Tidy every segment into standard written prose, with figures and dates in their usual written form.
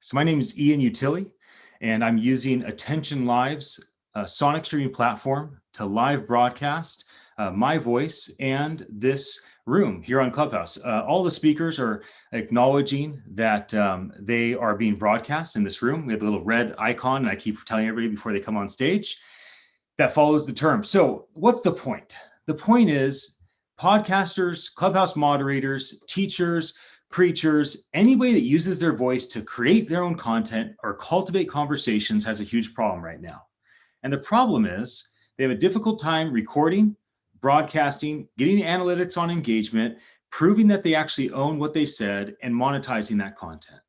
So my name is Ian Utilli, and I'm using attn.live's Sonic Streaming Platform to live broadcast my voice and this room here on Clubhouse. All the speakers are acknowledging that they are being broadcast in this room. We have a little red icon, and I keep telling everybody before they come on stage that follows the term. So what's the point? The point is podcasters, Clubhouse moderators, teachers, preachers, anybody that uses their voice to create their own content or cultivate conversations has a huge problem right now. And the problem is they have a difficult time recording, broadcasting, getting analytics on engagement, proving that they actually own what they said, and monetizing that content.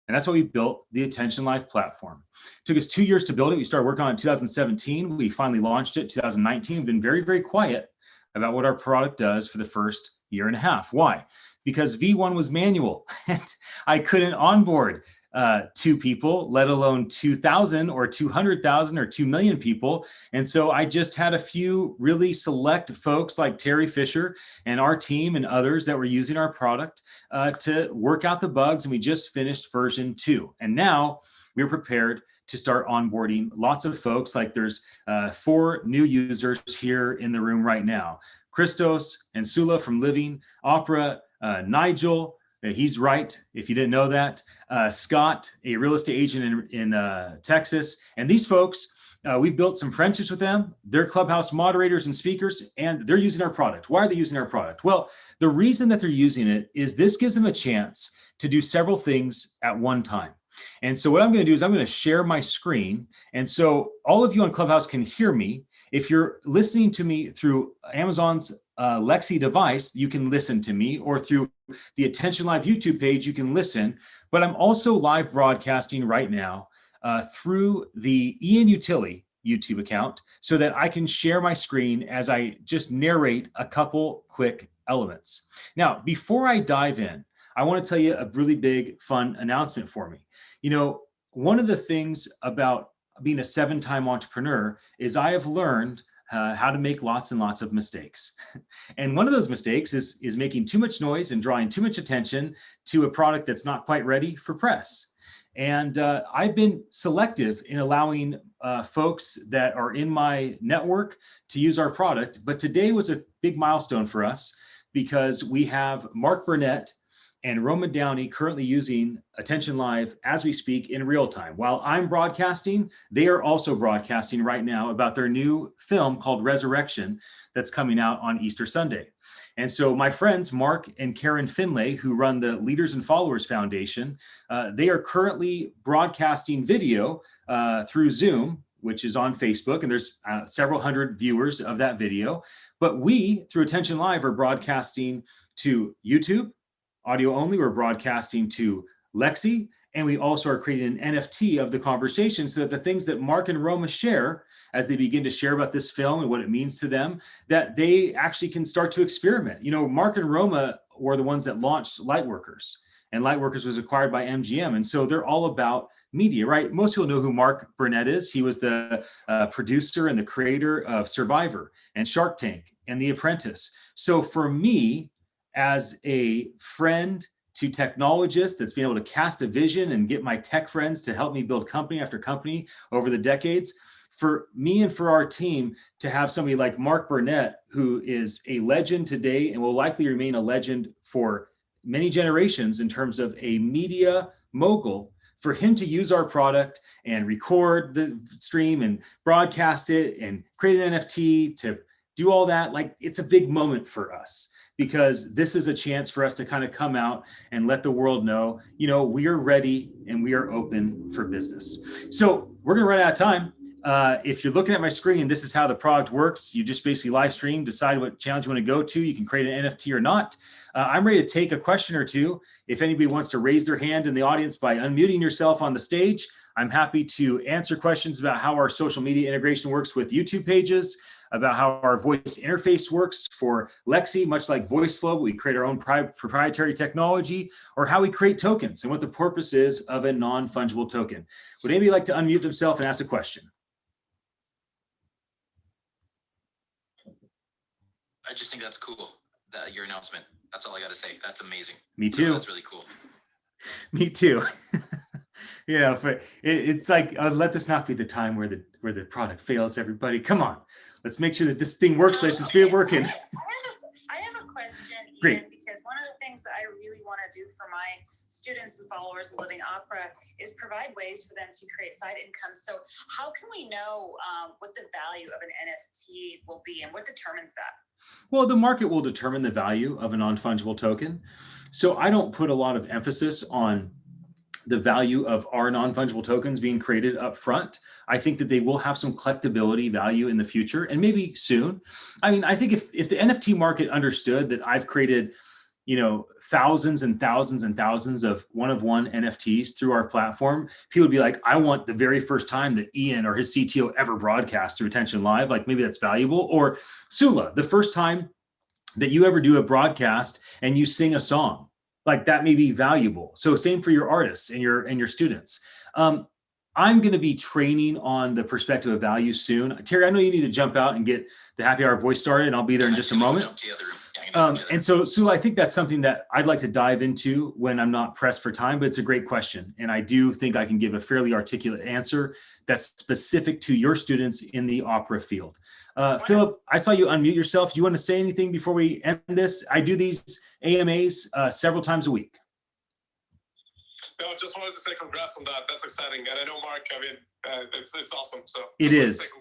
And that's why we built the attn.live platform. It took us 2 years to build it. We started working on it in 2017. We finally launched it in 2019. We've been very, very quiet about what our product does for the first year and a half. Why? Because V1 was manual and I couldn't onboard 2 people, let alone 2,000 or 200,000 or 2 million people. And so I just had a few really select folks like Terry Fisher and our team and others that were using our product to work out the bugs. And we just finished version 2. And now we're prepared to start onboarding lots of folks. Like there's 4 new users here in the room right now. Christos and Sula from Living, Opera, Nigel, he's right, if you didn't know that. Scott, a real estate agent in Texas. And these folks, we've built some friendships with them. They're Clubhouse moderators and speakers, and they're using our product. Why are they using our product? Well, the reason that they're using it is this gives them a chance to do several things at one time. And so what I'm going to do is I'm going to share my screen. And so all of you on Clubhouse can hear me. If you're listening to me through Amazon's Lexi device, you can listen to me, or through the attn.live YouTube page, you can listen. But I'm also live broadcasting right now through the Ian Utilli YouTube account so that I can share my screen as I just narrate a couple quick elements. Now, before I dive in, I want to tell you a really big, fun announcement for me. You know, one of the things about being a 7-time entrepreneur is I have learned how to make lots and lots of mistakes. And one of those mistakes is making too much noise and drawing too much attention to a product that's not quite ready for press. And I've been selective in allowing folks that are in my network to use our product. But today was a big milestone for us because we have Mark Burnett and Roman Downey currently using attn.live as we speak in real time. While I'm broadcasting, they are also broadcasting right now about their new film called Resurrection that's coming out on Easter Sunday. And so my friends, Mark and Karen Finlay, who run the Leaders and Followers Foundation, they are currently broadcasting video through Zoom, which is on Facebook, and there's several hundred viewers of that video. But we, through attn.live, are broadcasting to YouTube, audio only. We're broadcasting to Lexi, and we also are creating an NFT of the conversation so that the things that Mark and Roma share as they begin to share about this film and what it means to them, that they actually can start to experiment. You know, Mark and Roma were the ones that launched Lightworkers, and Lightworkers was acquired by MGM. And so they're all about media, right? Most people know who Mark Burnett is. He was the producer and the creator of Survivor and Shark Tank and The Apprentice. So for me, as a friend to technologists that's been able to cast a vision and get my tech friends to help me build company after company over the decades, for me and for our team to have somebody like Mark Burnett, who is a legend today and will likely remain a legend for many generations in terms of a media mogul, for him to use our product and record the stream and broadcast it and create an NFT to do all that, like, it's a big moment for us, because this is a chance for us to kind of come out and let the world know, you know, we are ready and we are open for business. So we're going to run out of time. If you're looking at my screen, this is how the product works. You just basically live stream, decide what channels you want to go to. You can create an NFT or not. I'm ready to take a question or two. If anybody wants to raise their hand in the audience by unmuting yourself on the stage, I'm happy to answer questions about how our social media integration works with YouTube pages, about how our voice interface works for Lexi, much like VoiceFlow, we create our own proprietary technology, or how we create tokens and what the purpose is of a non-fungible token. Would anybody like to unmute themselves and ask a question? I just think that's cool, your announcement. That's all I got to say. That's amazing. Me too. That's really cool. Me too. It's like, let this not be the time where the product fails, everybody. Come on, let's make sure that this thing works like it's been working. I have a question, Ian, Great. because one of the things that I really want to do for my students and followers of Living Opera is provide ways for them to create side income. So how can we know what the value of an NFT will be, and what determines that? Well, the market will determine the value of a non-fungible token. So I don't put a lot of emphasis on the value of our non-fungible tokens being created up front. I think that they will have some collectability value in the future, and maybe soon. I mean, I think if the NFT market understood that I've created, thousands and thousands and thousands of one-of-one NFTs through our platform, people would be like, I want the very first time that Ian or his CTO ever broadcast through Attention Live. Like, maybe that's valuable. Or Sula, the first time that you ever do a broadcast and you sing a song, like that may be valuable. So same for your artists and your students. I'm going to be training on the perspective of value soon. Terry, I know you need to jump out and get the happy hour voice started, and I'll be there in just a moment. And so, Sula, I think that's something that I'd like to dive into when I'm not pressed for time, but it's a great question. And I do think I can give a fairly articulate answer that's specific to your students in the opera field. Philip, I saw you unmute yourself. Do you want to say anything before we end this? I do these AMAs several times a week. No, just wanted to say congrats on that. That's exciting. And I know, Mark, I mean, it's awesome. So it is.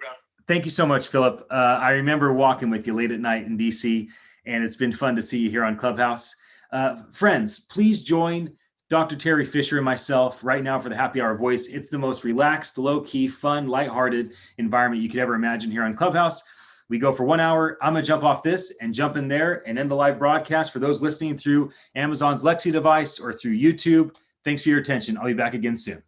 Thank you so much, Philip. I remember walking with you late at night in DC, and it's been fun to see you here on Clubhouse. Friends, please join Dr. Terry Fisher and myself right now for the Happy Hour Voice. It's the most relaxed, low-key, fun, lighthearted environment you could ever imagine here on Clubhouse. We go for 1 hour. I'm going to jump off this and jump in there and end the live broadcast. For those listening through Amazon's Lexi device or through YouTube, thanks for your attention. I'll be back again soon.